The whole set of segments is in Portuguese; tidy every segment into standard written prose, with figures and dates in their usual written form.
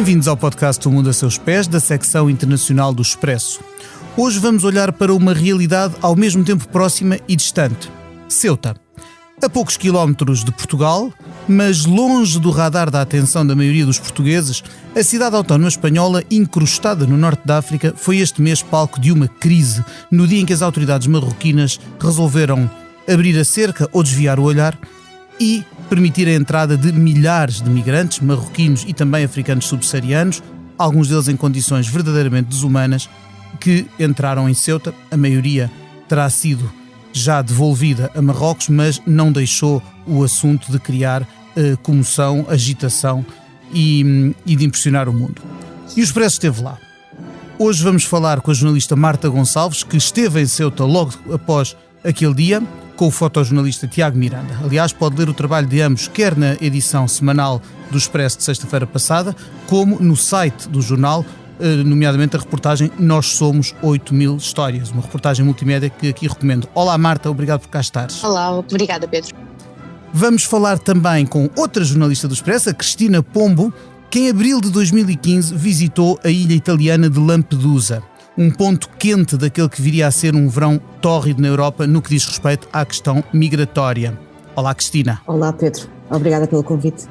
Bem-vindos ao podcast O Mundo a Seus Pés, da secção internacional do Expresso. Hoje vamos olhar para uma realidade ao mesmo tempo próxima e distante. Ceuta. A poucos quilómetros de Portugal, mas longe do radar da atenção da maioria dos portugueses, a cidade autónoma espanhola, incrustada no norte da África, foi este mês palco de uma crise, no dia em que as autoridades marroquinas resolveram abrir a cerca ou desviar o olhar e permitir a entrada de milhares de migrantes marroquinos e também africanos subsaarianos, alguns deles em condições verdadeiramente desumanas, que entraram em Ceuta. A maioria terá sido já devolvida a Marrocos, mas não deixou o assunto de criar comoção, agitação e de impressionar o mundo. E o Expresso esteve lá. Hoje vamos falar com a jornalista Marta Gonçalves, que esteve em Ceuta logo após aquele dia, com o fotojornalista Tiago Miranda. Aliás, pode ler o trabalho de ambos, quer na edição semanal do Expresso de sexta-feira passada, como no site do jornal, nomeadamente a reportagem Nós Somos 8.000 Histórias, uma reportagem multimédia que aqui recomendo. Olá Marta, obrigado por cá estares. Olá, obrigada Pedro. Vamos falar também com outra jornalista do Expresso, a Cristina Pombo, que em abril de 2015 visitou a ilha italiana de Lampedusa, um ponto quente daquele que viria a ser um verão tórrido na Europa no que diz respeito à questão migratória. Olá Cristina. Olá Pedro, obrigada pelo convite.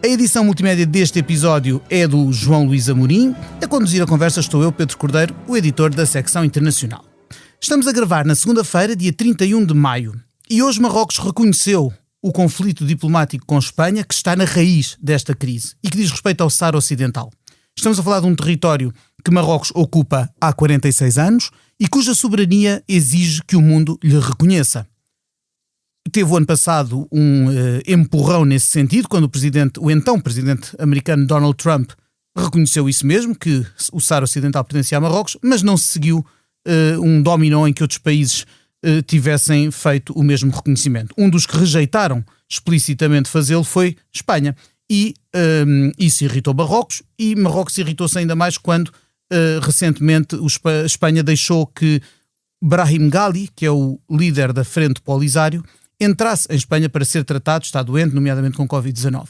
A edição multimédia deste episódio é do João Luís Amorim. A conduzir a conversa estou eu, Pedro Cordeiro, o editor da secção internacional. Estamos a gravar na segunda-feira, dia 31 de maio, e hoje Marrocos reconheceu o conflito diplomático com Espanha, que está na raiz desta crise e que diz respeito ao Saara Ocidental. Estamos a falar de um território que Marrocos ocupa há 46 anos e cuja soberania exige que o mundo lhe reconheça. Teve o ano passado um empurrão nesse sentido, quando o então presidente americano Donald Trump reconheceu isso mesmo, que o Saara Ocidental pertencia a Marrocos, mas não se seguiu um dominó em que outros países tivessem feito o mesmo reconhecimento. Um dos que rejeitaram explicitamente fazê-lo foi Espanha. E isso irritou Marrocos, e Marrocos irritou-se ainda mais quando recentemente a Espanha deixou que Brahim Ghali, que é o líder da Frente Polisário, entrasse em Espanha para ser tratado, está doente, nomeadamente com Covid-19.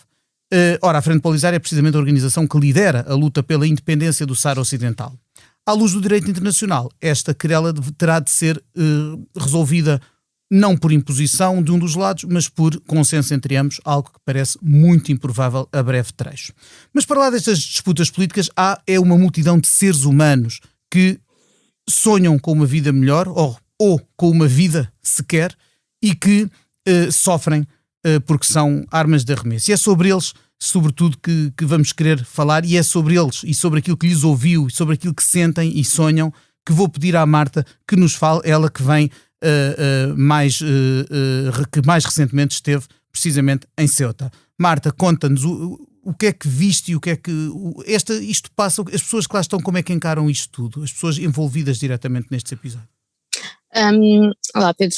Ora, a Frente Polisário é precisamente a organização que lidera a luta pela independência do Saara Ocidental. À luz do direito internacional, esta querela terá de ser resolvida não por imposição de um dos lados, mas por consenso entre ambos, algo que parece muito improvável a breve trecho. Mas para lá destas disputas políticas, há uma multidão de seres humanos que sonham com uma vida melhor, ou com uma vida sequer, e que sofrem porque são armas de arremesso. E é sobre eles, sobretudo, que vamos querer falar, e é sobre eles, e sobre aquilo que lhes ouviu, e sobre aquilo que sentem e sonham, que vou pedir à Marta que nos fale, ela que vem que mais recentemente esteve precisamente em Ceuta. Marta, conta-nos o que é que viste e o que é que isto passa, as pessoas que lá estão, como é que encaram isto tudo, as pessoas envolvidas diretamente nestes episódios. Olá Pedro,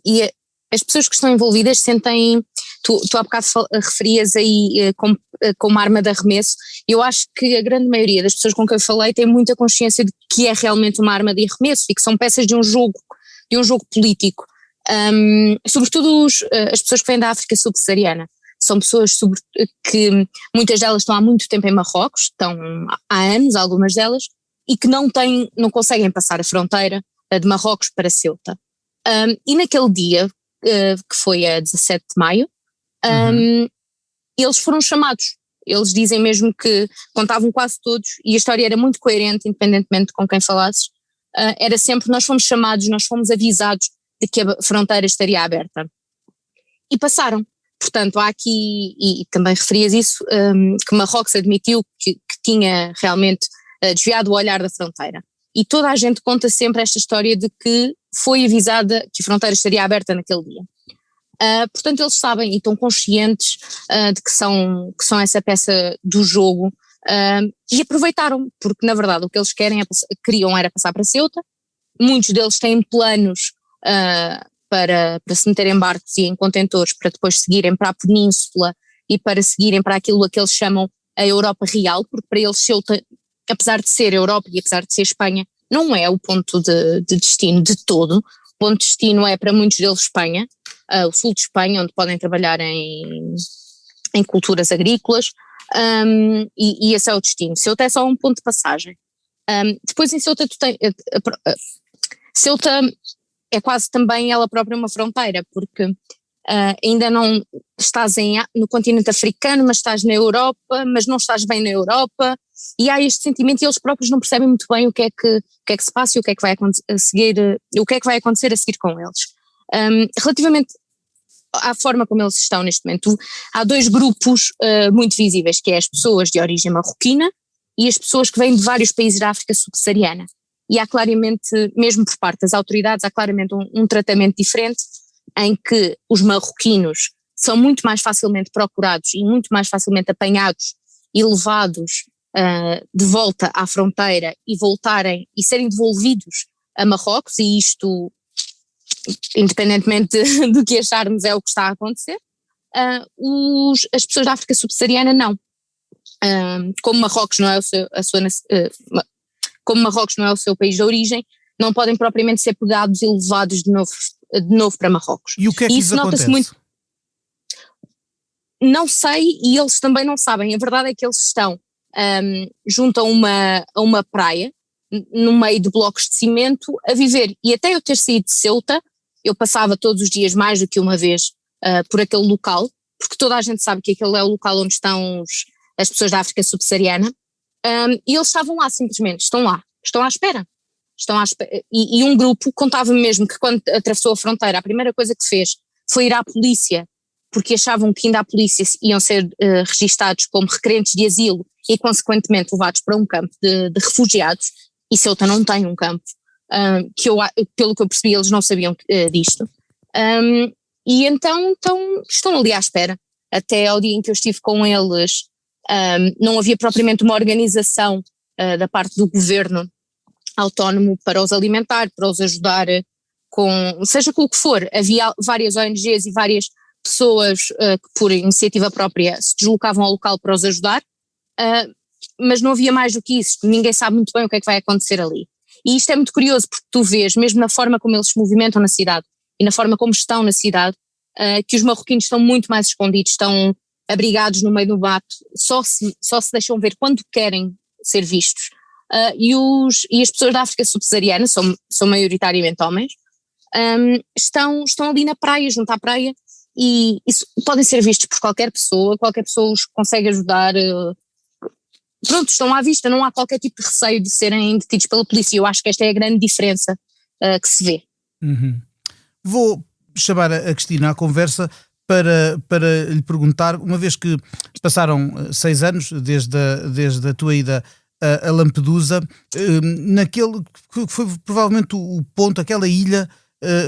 e as pessoas que estão envolvidas sentem, tu há bocado referias aí como uma arma de arremesso. Eu acho que a grande maioria das pessoas com quem eu falei tem muita consciência de que é realmente uma arma de arremesso e que são peças de um jogo político. Sobretudo as pessoas que vêm da África subsaariana. São pessoas que muitas delas estão há muito tempo em Marrocos, estão há anos, algumas delas, e que não conseguem passar a fronteira de Marrocos para Ceuta. E naquele dia, que foi a 17 de maio, eles foram chamados. Eles dizem mesmo que contavam quase todos, e a história era muito coerente, independentemente de com quem falasses. Era sempre, nós fomos chamados, nós fomos avisados de que a fronteira estaria aberta. E passaram. Portanto, há aqui, e também referias isso, que Marrocos admitiu que tinha realmente desviado o olhar da fronteira. E toda a gente conta sempre esta história de que foi avisada que a fronteira estaria aberta naquele dia. Portanto, eles sabem e estão conscientes de que são essa peça do jogo. E aproveitaram, porque na verdade o que eles queriam era passar para Ceuta. Muitos deles têm planos para se meterem em barcos e em contentores para depois seguirem para a península e para seguirem para aquilo a que eles chamam a Europa real, porque para eles Ceuta, apesar de ser Europa e apesar de ser Espanha, não é o ponto de destino de todo. O ponto de destino é para muitos deles Espanha, o sul de Espanha, onde podem trabalhar em culturas agrícolas, e esse é o destino. Ceuta é só um ponto de passagem. Depois em Ceuta Ceuta é quase também ela própria uma fronteira, porque ainda não estás no continente africano, mas estás na Europa, mas não estás bem na Europa, e há este sentimento e eles próprios não percebem muito bem o que é que se passa e o que é que vai acontecer a seguir com eles. Relativamente à forma como eles estão neste momento, há dois grupos muito visíveis, que é as pessoas de origem marroquina e as pessoas que vêm de vários países da África subsaariana. E há claramente, mesmo por parte das autoridades, há claramente um tratamento diferente, em que os marroquinos são muito mais facilmente procurados e muito mais facilmente apanhados e levados de volta à fronteira e voltarem e serem devolvidos a Marrocos, e isto, independentemente do que acharmos, é o que está a acontecer. As pessoas da África subsaariana não. Como Marrocos não é como Marrocos não é o seu país de origem, não podem propriamente ser pegados e levados de novo para Marrocos. E o que é que isso acontece? Muito. Não sei, e eles também não sabem. A verdade é que eles estão junto a uma praia, no meio de blocos de cimento, a viver. E até eu ter saído de Ceuta, eu passava todos os dias mais do que uma vez por aquele local, porque toda a gente sabe que aquele é o local onde estão as pessoas da África subsaariana, e eles estavam lá simplesmente, estão à espera. E um grupo contava-me mesmo que quando atravessou a fronteira, a primeira coisa que fez foi ir à polícia, porque achavam que indo à polícia iam ser registados como requerentes de asilo e consequentemente levados para um campo de refugiados, e Ceuta não tem um campo, pelo que eu percebi eles não sabiam disto, e então estão ali à espera, até ao dia em que eu estive com eles. Não havia propriamente uma organização da parte do governo autónomo para os alimentar, para os ajudar seja com o que for. Havia várias ONGs e várias pessoas que por iniciativa própria se deslocavam ao local para os ajudar, mas não havia mais do que isso. Ninguém sabe muito bem o que é que vai acontecer ali. E isto é muito curioso, porque tu vês, mesmo na forma como eles se movimentam na cidade e na forma como estão na cidade, que os marroquinos estão muito mais escondidos, estão abrigados no meio do mato, só se deixam ver quando querem ser vistos. E as pessoas da África subsaariana, são maioritariamente homens, estão ali na praia, junto à praia, e podem ser vistos por qualquer pessoa os consegue ajudar. Pronto, estão à vista, não há qualquer tipo de receio de serem detidos pela polícia. Eu acho que esta é a grande diferença que se vê. Uhum. Vou chamar a Cristina à conversa para lhe perguntar, uma vez que passaram 6 anos desde a tua ida a Lampedusa, naquele que foi provavelmente o ponto, aquela ilha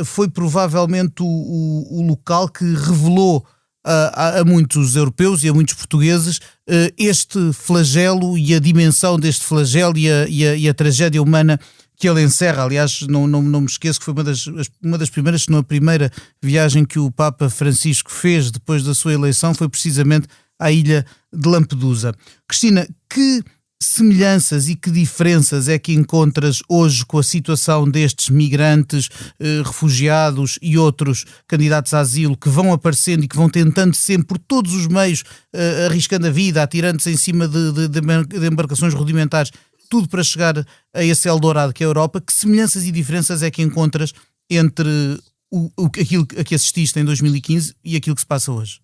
foi provavelmente o local que revelou a muitos europeus e a muitos portugueses este flagelo e a dimensão deste flagelo e a tragédia humana que ele encerra. Aliás, não me esqueço que foi uma das primeiras, se não a primeira viagem que o Papa Francisco fez depois da sua eleição, foi precisamente à ilha de Lampedusa. Cristina, que semelhanças e que diferenças é que encontras hoje com a situação destes migrantes, refugiados e outros candidatos a asilo que vão aparecendo e que vão tentando sempre por todos os meios, arriscando a vida, atirando-se em cima de embarcações rudimentares, tudo para chegar a esse Eldorado que é a Europa? Que semelhanças e diferenças é que encontras entre aquilo a que assististe em 2015 e aquilo que se passa hoje?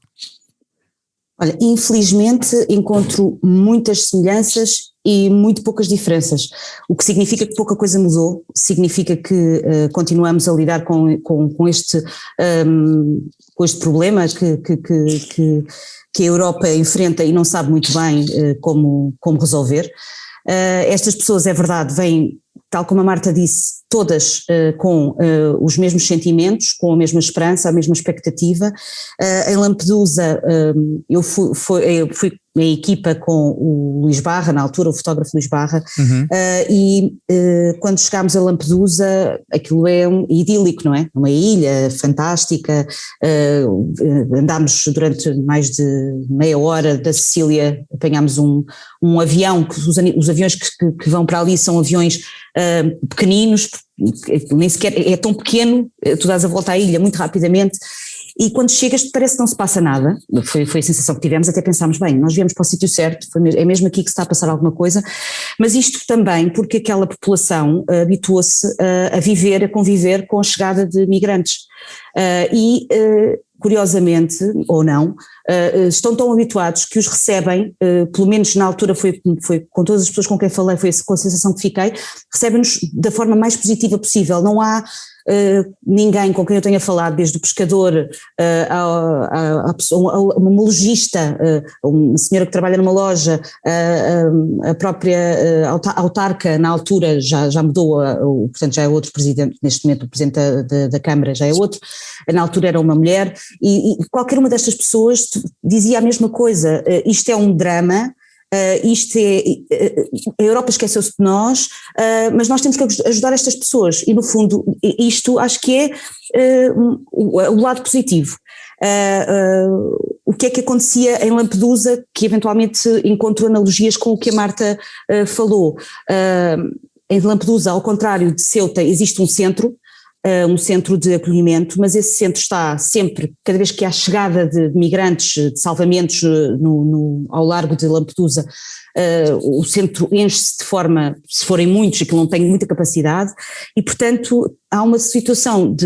Olha, infelizmente encontro muitas semelhanças e muito poucas diferenças, o que significa que pouca coisa mudou, significa que continuamos a lidar com este problema que a Europa enfrenta e não sabe muito bem como resolver. Estas pessoas, é verdade, vêm, tal como a Marta disse, todas com os mesmos sentimentos, com a mesma esperança, a mesma expectativa. Em Lampedusa eu fui na equipa com o Luís Barra, na altura o fotógrafo Luís Barra, e quando chegámos a Lampedusa aquilo é idílico, não é? Uma ilha fantástica, andámos durante mais de meia hora da Sicília, apanhámos um avião, que os aviões que vão para ali são aviões pequeninos, nem sequer é tão pequeno, tu dás a volta à ilha muito rapidamente. e quando chegas parece que não se passa nada, foi a sensação que tivemos, até pensámos, bem, nós viemos para o sítio certo, é mesmo aqui que se está a passar alguma coisa, mas isto também porque aquela população habituou-se a viver, a conviver com a chegada de migrantes curiosamente, ou não, estão tão habituados que os recebem, pelo menos na altura foi com todas as pessoas com quem falei, foi com a sensação que fiquei, recebem-nos da forma mais positiva possível, não há ninguém com quem eu tenha falado, desde o pescador a uma lojista, uma senhora que trabalha numa loja, a própria autarca na altura já mudou, portanto já é outro presidente, neste momento o presidente da Câmara já é outro, na altura era uma mulher, e qualquer uma destas pessoas dizia a mesma coisa, isto é um drama, a Europa esqueceu-se de nós, mas nós temos que ajudar estas pessoas e no fundo isto acho que é o lado positivo. O que é que acontecia em Lampedusa, que eventualmente encontro analogias com o que a Marta falou. Em Lampedusa, ao contrário de Ceuta, existe um centro de acolhimento, mas esse centro está sempre, cada vez que há chegada de migrantes, de salvamentos ao largo de Lampedusa, o centro enche-se de forma, se forem muitos, aquilo não tem muita capacidade, e portanto há uma situação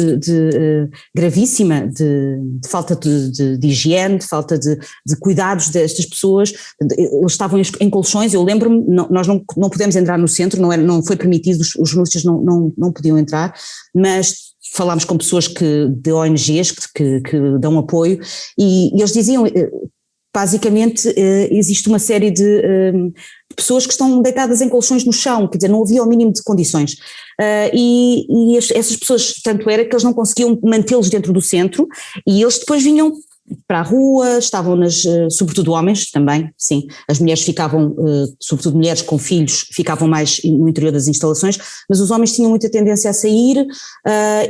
gravíssima de falta de higiene, de falta de cuidados destas pessoas. Eles estavam em colchões, eu lembro-me, nós não pudemos entrar no centro, não foi permitido, os jornalistas não podiam entrar, mas falámos com pessoas de ONGs que dão apoio e eles diziam, basicamente existe uma série de pessoas que estão deitadas em colchões no chão, quer dizer, não havia o mínimo de condições, e essas pessoas, tanto era que eles não conseguiam mantê-los dentro do centro e eles depois vinham para a rua, estavam sobretudo homens também, sim, as mulheres ficavam, sobretudo mulheres com filhos, ficavam mais no interior das instalações, mas os homens tinham muita tendência a sair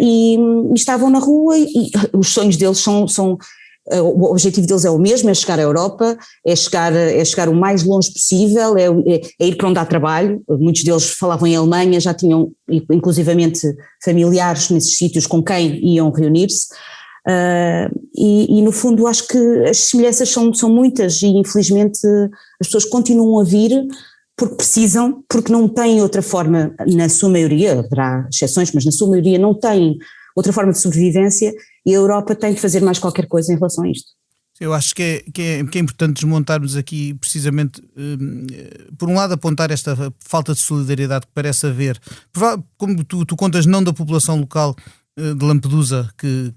e estavam na rua e os sonhos deles são o objetivo deles é o mesmo, é chegar à Europa, é chegar o mais longe possível, é ir para onde há trabalho. Muitos deles falavam em Alemanha, já tinham inclusivamente familiares nesses sítios com quem iam reunir-se. E no fundo acho que as semelhanças são muitas e infelizmente as pessoas continuam a vir porque precisam, porque não têm outra forma, na sua maioria, haverá exceções, mas na sua maioria não têm outra forma de sobrevivência e a Europa tem de fazer mais qualquer coisa em relação a isto. Eu acho que é importante desmontarmos aqui precisamente, por um lado apontar esta falta de solidariedade que parece haver, como tu contas, não da população local de Lampedusa, que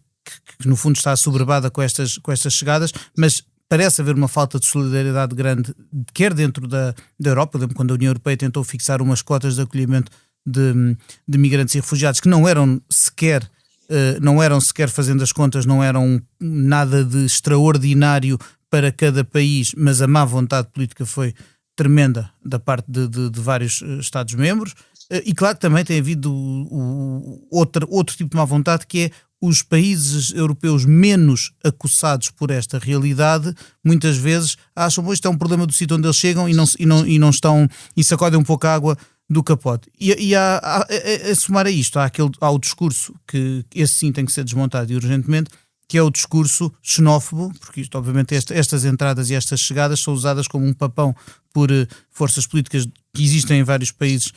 no fundo está assoberbada com estas chegadas, mas parece haver uma falta de solidariedade grande, quer dentro da Europa. Lembro quando a União Europeia tentou fixar umas cotas de acolhimento de migrantes e refugiados que não eram sequer, fazendo as contas, não eram nada de extraordinário para cada país, mas a má vontade política foi tremenda da parte de vários Estados-membros, e claro que também tem havido outro tipo de má vontade, que é os países europeus menos acossados por esta realidade, muitas vezes acham que isto é um problema do sítio onde eles chegam e não estão, e sacodem um pouco a água do capote. E a somar a isto, há o discurso, que esse sim tem que ser desmontado e urgentemente, que é o discurso xenófobo, porque isto, obviamente, estas entradas e estas chegadas são usadas como um papão por forças políticas que existem em vários países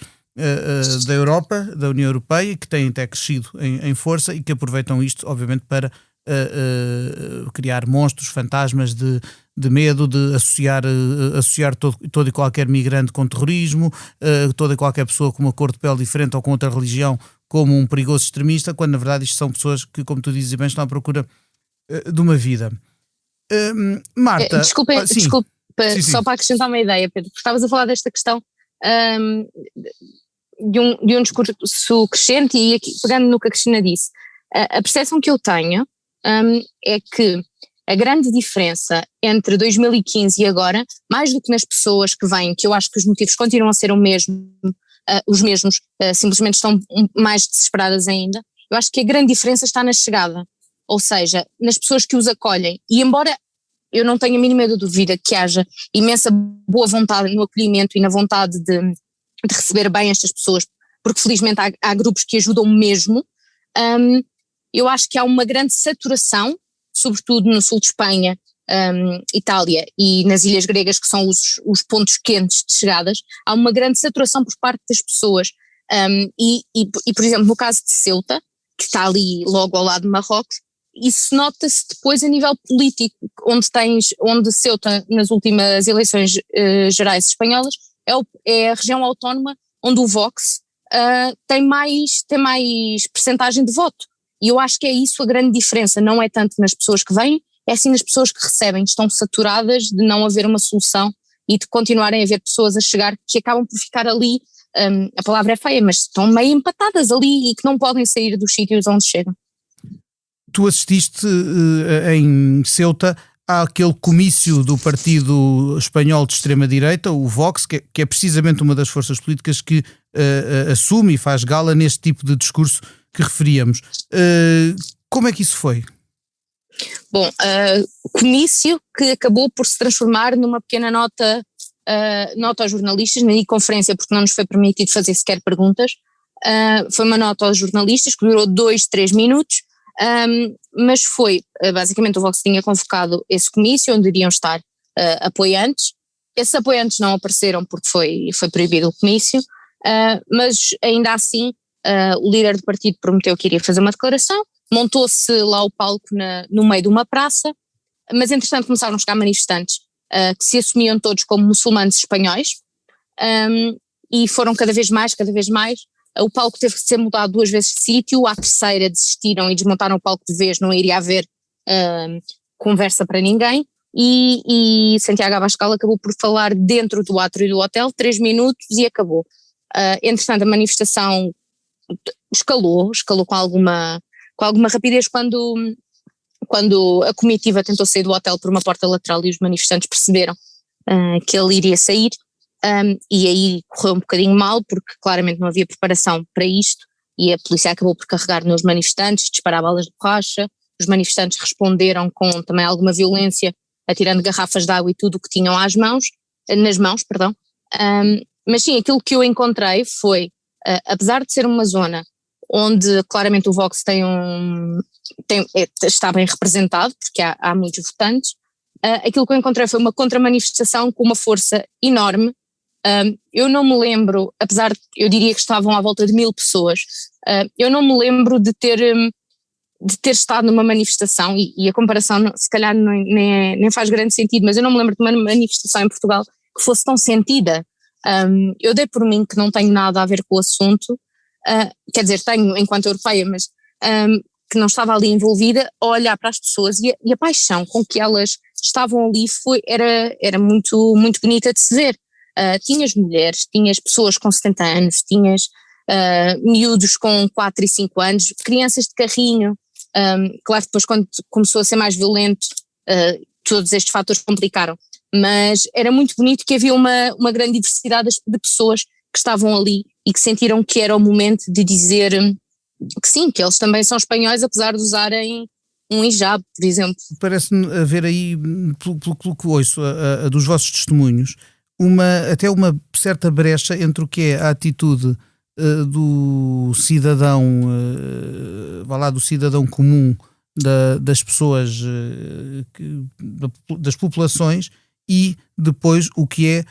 da Europa, da União Europeia, que têm até crescido em força e que aproveitam isto, obviamente, para criar monstros, fantasmas de medo, de associar todo e qualquer migrante com terrorismo, toda e qualquer pessoa com uma cor de pele diferente ou com outra religião como um perigoso extremista, quando na verdade isto são pessoas que, como tu dizes bem, estão à procura de uma vida. Marta... Desculpa, sim, só para acrescentar uma ideia, Pedro, porque estavas a falar desta questão de um discurso crescente, e aqui, pegando no que a Cristina disse, a percepção que eu tenho é que a grande diferença entre 2015 e agora, mais do que nas pessoas que vêm, que eu acho que os motivos continuam a ser os mesmos, simplesmente estão mais desesperadas ainda, eu acho que a grande diferença está na chegada, ou seja, nas pessoas que os acolhem, e embora eu não tenha a mínima dúvida que haja imensa boa vontade no acolhimento e na vontade de receber bem estas pessoas, porque felizmente há grupos que ajudam mesmo, eu acho que há uma grande saturação sobretudo no sul de Espanha, Itália e nas ilhas gregas, que são os pontos quentes de chegadas, há uma grande saturação por parte das pessoas. Por exemplo, no caso de Ceuta, que está ali logo ao lado de Marrocos, isso nota-se depois a nível político, onde Ceuta, nas últimas eleições gerais espanholas, é a região autónoma onde o Vox tem mais percentagem de voto. E eu acho que é isso a grande diferença, não é tanto nas pessoas que vêm, é sim nas pessoas que recebem, estão saturadas de não haver uma solução e de continuarem a haver pessoas a chegar que acabam por ficar ali, a palavra é feia, mas estão meio empatadas ali e que não podem sair dos sítios onde chegam. Tu assististe em Ceuta àquele comício do partido espanhol de extrema-direita, o Vox, que é precisamente uma das forças políticas que assume e faz gala neste tipo de discurso que referíamos. Como é que isso foi? Bom, comício que acabou por se transformar numa pequena nota aos jornalistas, nem conferência, porque não nos foi permitido fazer sequer perguntas. Foi uma nota aos jornalistas que durou 2-3 minutos, mas foi, basicamente o Vox tinha convocado esse comício onde iriam estar apoiantes. Esses apoiantes não apareceram porque foi proibido o comício, mas ainda assim o líder do partido prometeu que iria fazer uma declaração. Montou-se lá o palco no meio de uma praça, mas entretanto começaram a chegar manifestantes que se assumiam todos como muçulmanos espanhóis, e foram cada vez mais. O palco teve que ser mudado 2 vezes de sítio, à terceira desistiram e desmontaram o palco de vez, não iria haver conversa para ninguém, e Santiago Abascal acabou por falar dentro do átrio do hotel, 3 minutos e acabou. Entretanto a manifestação escalou com alguma rapidez quando a comitiva tentou sair do hotel por uma porta lateral e os manifestantes perceberam que ele iria sair, e aí correu um bocadinho mal porque claramente não havia preparação para isto e a polícia acabou por carregar nos manifestantes, disparar balas de borracha. Os manifestantes responderam com também alguma violência, atirando garrafas de água e tudo o que tinham nas mãos, mas sim, aquilo que eu encontrei foi, apesar de ser uma zona onde claramente o Vox está bem representado, porque há muitos votantes, aquilo que eu encontrei foi uma contra-manifestação com uma força enorme. Eu não me lembro, apesar de eu diria que estavam à volta de 1000 pessoas, eu não me lembro de ter estado numa manifestação, e a comparação se calhar nem faz grande sentido, mas eu não me lembro de uma manifestação em Portugal que fosse tão sentida. Eu dei por mim que não tenho nada a ver com o assunto, quer dizer, tenho enquanto europeia, mas que não estava ali envolvida, a olhar para as pessoas e a paixão com que elas estavam ali era muito, muito bonita de se ver. Tinhas mulheres, tinhas pessoas com 70 anos, tinhas miúdos com 4 e 5 anos, crianças de carrinho. Claro que depois quando começou a ser mais violento, todos estes fatores complicaram, mas era muito bonito que havia uma grande diversidade de pessoas que estavam ali e que sentiram que era o momento de dizer que sim, que eles também são espanhóis, apesar de usarem um hijab, por exemplo. Parece-me haver aí, pelo que ouço, dos vossos testemunhos, até uma certa brecha entre o que é a atitude do cidadão, do cidadão comum, das pessoas, das populações, e depois o que é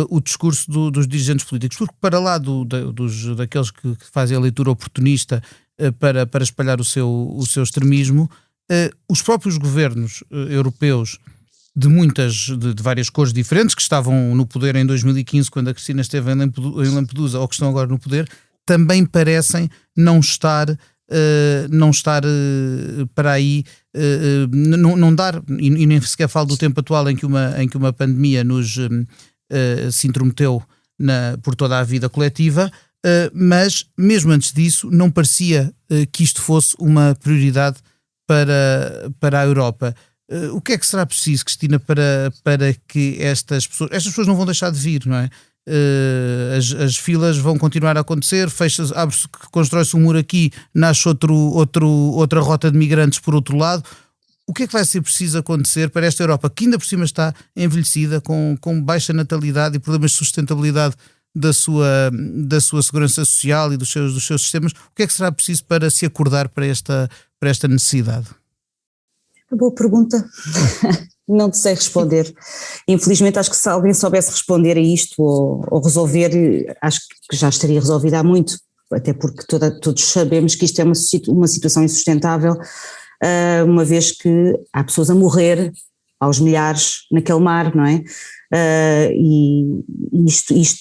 o discurso dos dirigentes políticos, porque para lá daqueles que fazem a leitura oportunista para espalhar o seu extremismo, os próprios governos europeus de várias cores diferentes, que estavam no poder em 2015 quando a Cristina esteve em Lampedusa, ou que estão agora no poder, também parecem não estar para aí, não dar, e nem sequer falo do tempo atual em que uma pandemia nos se intrometeu por toda a vida coletiva, mas mesmo antes disso não parecia que isto fosse uma prioridade para a Europa. O que é que será preciso, Cristina, para que estas pessoas não vão deixar de vir, não é? As filas vão continuar a acontecer, abre-se, constrói-se um muro aqui, nasce outra rota de migrantes por outro lado. O que é que vai ser preciso acontecer para esta Europa, que ainda por cima está envelhecida, com baixa natalidade e problemas de sustentabilidade da sua segurança social e dos seus sistemas? O que é que será preciso para se acordar para esta necessidade? Boa pergunta. Não te sei responder. Infelizmente acho que se alguém soubesse responder a isto ou resolver, acho que já estaria resolvido há muito, até porque todos sabemos que isto é uma situação insustentável, uma vez que há pessoas a morrer aos milhares naquele mar, não é? E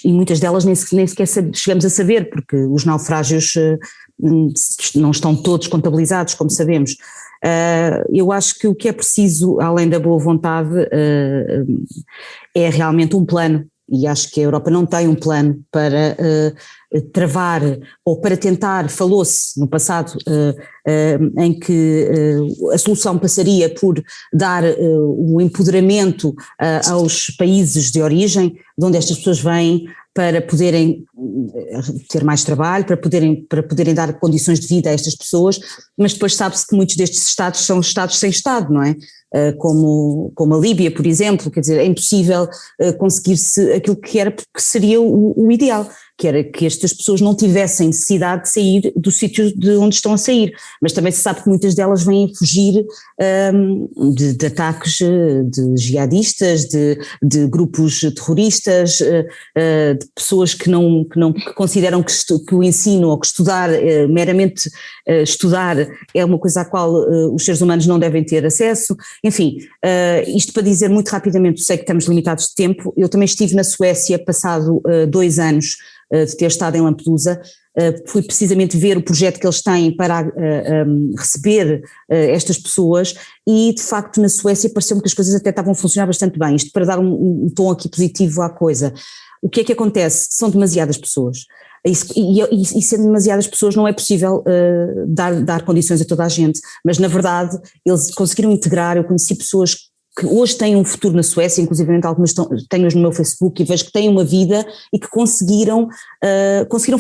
muitas delas nem sequer chegamos a saber, porque os naufrágios não estão todos contabilizados, como sabemos. Eu acho que o que é preciso, além da boa vontade, é realmente um plano, e acho que a Europa não tem um plano para travar ou para tentar. Falou-se no passado em que a solução passaria por dar o empoderamento aos países de origem, de onde estas pessoas vêm, para poderem ter mais trabalho, para poderem dar condições de vida a estas pessoas, mas depois sabe-se que muitos destes Estados são Estados sem Estado, não é? Como a Líbia, por exemplo, quer dizer, é impossível conseguir-se aquilo que seria o ideal, que era que estas pessoas não tivessem necessidade de sair do sítio de onde estão a sair, mas também se sabe que muitas delas vêm fugir de ataques de jihadistas, de grupos terroristas, de pessoas que consideram que o ensino ou que estudar, meramente estudar, é uma coisa à qual os seres humanos não devem ter acesso. Enfim, isto para dizer muito rapidamente, sei que estamos limitados de tempo, eu também estive na Suécia passado 2 anos de ter estado em Lampedusa, fui precisamente ver o projeto que eles têm para receber estas pessoas e de facto na Suécia pareceu-me que as coisas até estavam a funcionar bastante bem, isto para dar um tom aqui positivo à coisa. O que é que acontece? São demasiadas pessoas. E sendo demasiadas pessoas não é possível dar condições a toda a gente, mas na verdade eles conseguiram integrar. Eu conheci pessoas que hoje têm um futuro na Suécia, inclusive algumas tenho-as no meu Facebook e vejo que têm uma vida e que conseguiram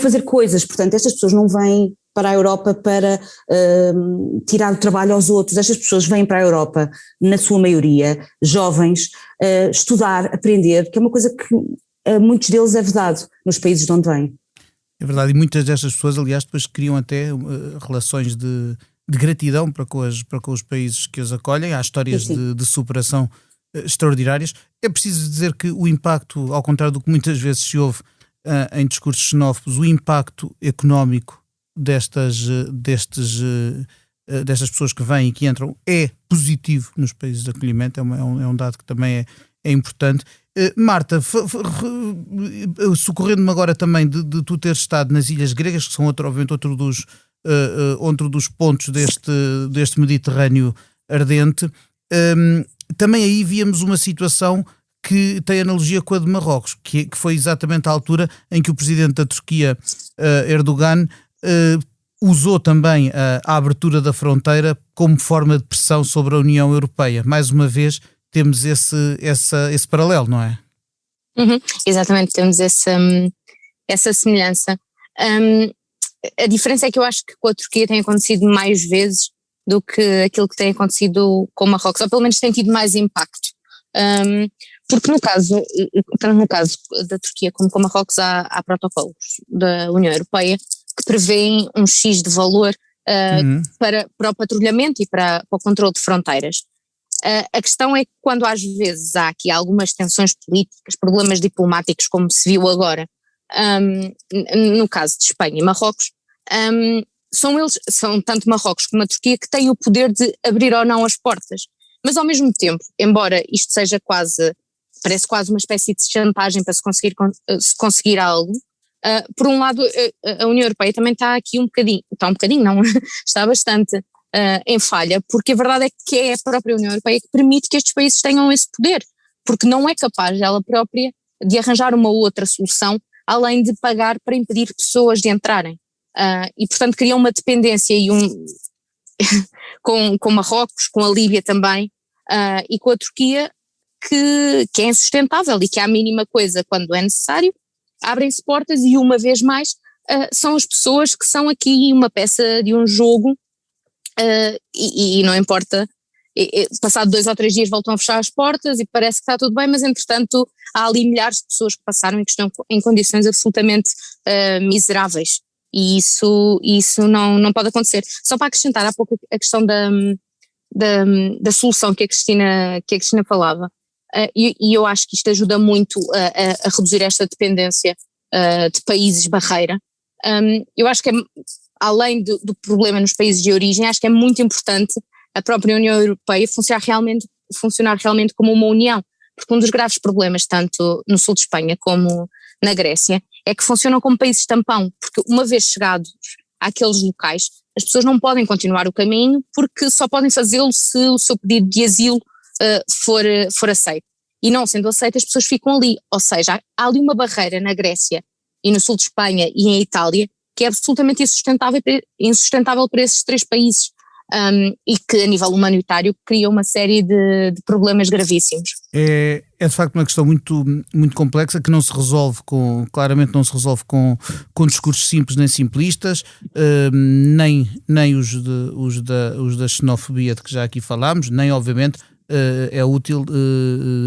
fazer coisas. Portanto, estas pessoas não vêm para a Europa para tirar o trabalho aos outros. Estas pessoas vêm para a Europa, na sua maioria, jovens, estudar, aprender, que é uma coisa que a muitos deles é vedado nos países de onde vêm. É verdade, e muitas destas pessoas, aliás, depois criam até relações de gratidão para com os países que os acolhem. Há histórias de superação extraordinárias. É preciso dizer que o impacto, ao contrário do que muitas vezes se ouve em discursos xenófobos, o impacto económico destas pessoas que vêm e que entram é positivo nos países de acolhimento, é um dado que também é importante. Marta, socorrendo-me agora também de tu teres estado nas Ilhas Gregas, que são obviamente outro dos pontos deste Mediterrâneo ardente, também aí víamos uma situação que tem analogia com a de Marrocos, que foi exatamente a altura em que o presidente da Turquia, Erdogan, usou também a abertura da fronteira como forma de pressão sobre a União Europeia. Mais uma vez temos esse paralelo, não é? Exatamente, temos essa semelhança. A diferença é que eu acho que com a Turquia tem acontecido mais vezes do que aquilo que tem acontecido com Marrocos, ou pelo menos tem tido mais impacto. Porque tanto no caso da Turquia como com Marrocos há protocolos da União Europeia que prevêem um X de valor para o patrulhamento e para o controle de fronteiras. A questão é que quando às vezes há aqui algumas tensões políticas, problemas diplomáticos, como se viu agora, no caso de Espanha e Marrocos, são tanto Marrocos como a Turquia que têm o poder de abrir ou não as portas, mas ao mesmo tempo, embora isto seja parece quase uma espécie de chantagem para se conseguir algo, por um lado a União Europeia também está aqui está bastante em falha, porque a verdade é que é a própria União Europeia que permite que estes países tenham esse poder, porque não é capaz ela própria de arranjar uma outra solução além de pagar para impedir pessoas de entrarem. E portanto cria uma dependência com Marrocos, com a Líbia também, e com a Turquia que é insustentável e que à mínima coisa, quando é necessário, abrem-se portas e uma vez mais são as pessoas que são aqui uma peça de um jogo. E não importa, passado 2 ou 3 dias voltam a fechar as portas e parece que está tudo bem, mas entretanto há ali milhares de pessoas que passaram e que estão em condições absolutamente miseráveis, e isso não pode acontecer. Só para acrescentar há pouco a questão da solução que a Cristina falava. E eu acho que isto ajuda muito a reduzir esta dependência de países barreira. Eu acho que além do problema nos países de origem, acho que é muito importante a própria União Europeia funcionar realmente como uma união, porque um dos graves problemas, tanto no sul de Espanha como na Grécia, é que funcionam como países tampão, porque uma vez chegados àqueles locais, as pessoas não podem continuar o caminho, porque só podem fazê-lo se o seu pedido de asilo for aceito. E não sendo aceito, as pessoas ficam ali, ou seja, há ali uma barreira na Grécia e no sul de Espanha e em Itália que é absolutamente insustentável para esses três países, e que a nível humanitário cria uma série de problemas gravíssimos. É de facto uma questão muito, muito complexa, que claramente não se resolve com discursos simples nem simplistas, nem os da xenofobia de que já aqui falámos, nem obviamente é útil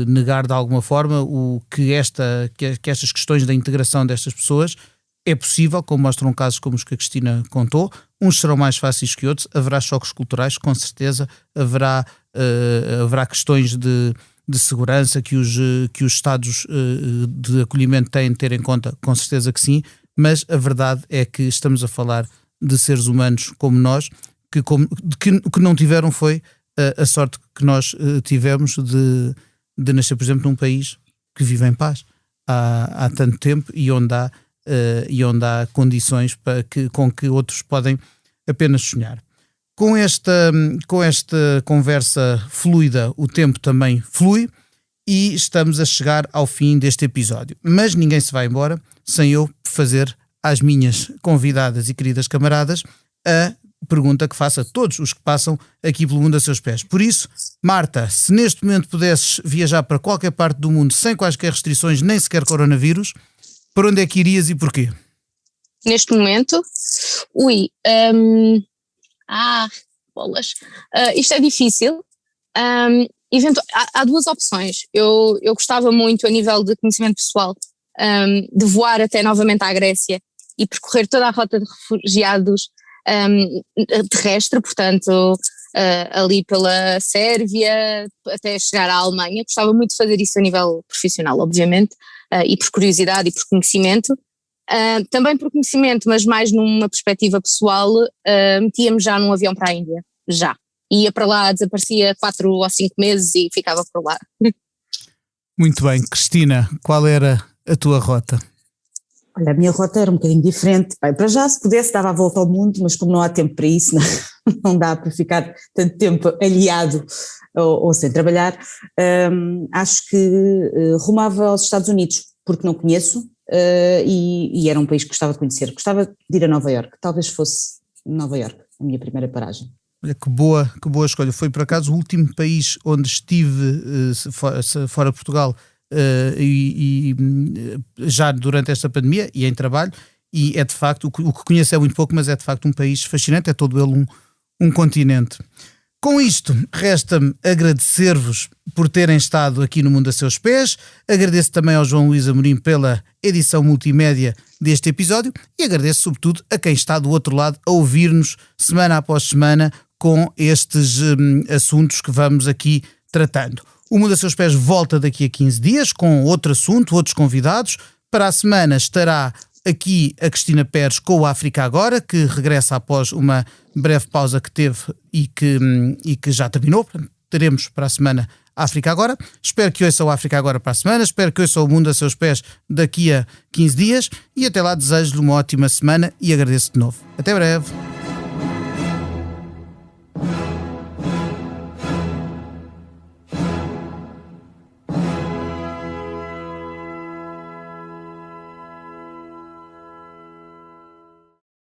negar de alguma forma que estas questões da integração destas pessoas é possível, como mostram casos como os que a Cristina contou. Uns serão mais fáceis que outros, haverá choques culturais, com certeza, haverá questões de segurança que os Estados de acolhimento têm de ter em conta, com certeza que sim, mas a verdade é que estamos a falar de seres humanos como nós, que não tiveram foi a sorte que nós tivemos de nascer, por exemplo, num país que vive em paz há tanto tempo e onde há condições com que outros podem apenas sonhar. Com esta conversa fluida, o tempo também flui e estamos a chegar ao fim deste episódio. Mas ninguém se vai embora sem eu fazer às minhas convidadas e queridas camaradas a pergunta que faço a todos os que passam aqui pelo Mundo a Seus Pés. Por isso, Marta, se neste momento pudesses viajar para qualquer parte do mundo sem quaisquer restrições, nem sequer coronavírus, para onde é que irias e porquê? Neste momento? Bolas. Isto é difícil. Há duas opções. Eu gostava muito, a nível de conhecimento pessoal, de voar até novamente à Grécia e percorrer toda a rota de refugiados terrestre, portanto, ali pela Sérvia até chegar à Alemanha. Gostava muito de fazer isso a nível profissional, obviamente, e por curiosidade e por conhecimento. Também por conhecimento, mas mais numa perspectiva pessoal, metia-me já num avião para a Índia, já. Ia para lá, desaparecia 4 ou 5 meses e ficava por lá. Muito bem. Cristina, qual era a tua rota? Olha, a minha rota era um bocadinho diferente. Bem, para já, se pudesse, dava a volta ao mundo, mas como não há tempo para isso, não dá para ficar tanto tempo aliado ou sem trabalhar, acho que rumava aos Estados Unidos, porque não conheço, e era um país que gostava de conhecer. Gostava de ir a Nova Iorque, talvez fosse Nova Iorque a minha primeira paragem. Olha, que boa escolha. Foi por acaso o último país onde estive fora de Portugal, e já durante esta pandemia e em trabalho, e é de facto, o que conheço é muito pouco, mas é de facto um país fascinante, é todo ele um continente. Com isto, resta-me agradecer-vos por terem estado aqui no Mundo a Seus Pés. Agradeço também ao João Luís Amorim pela edição multimédia deste episódio e agradeço sobretudo a quem está do outro lado a ouvir-nos semana após semana com estes assuntos que vamos aqui tratando. O Mundo a Seus Pés volta daqui a 15 dias com outro assunto, outros convidados. Para a semana estará aqui a Cristina Pérez com o África Agora, que regressa após uma breve pausa que teve e que já terminou. Teremos para a semana África Agora. Espero que ouçam o África Agora para a semana. Espero que ouçam o Mundo a Seus Pés daqui a 15 dias. E até lá desejo-lhe uma ótima semana e agradeço de novo. Até breve.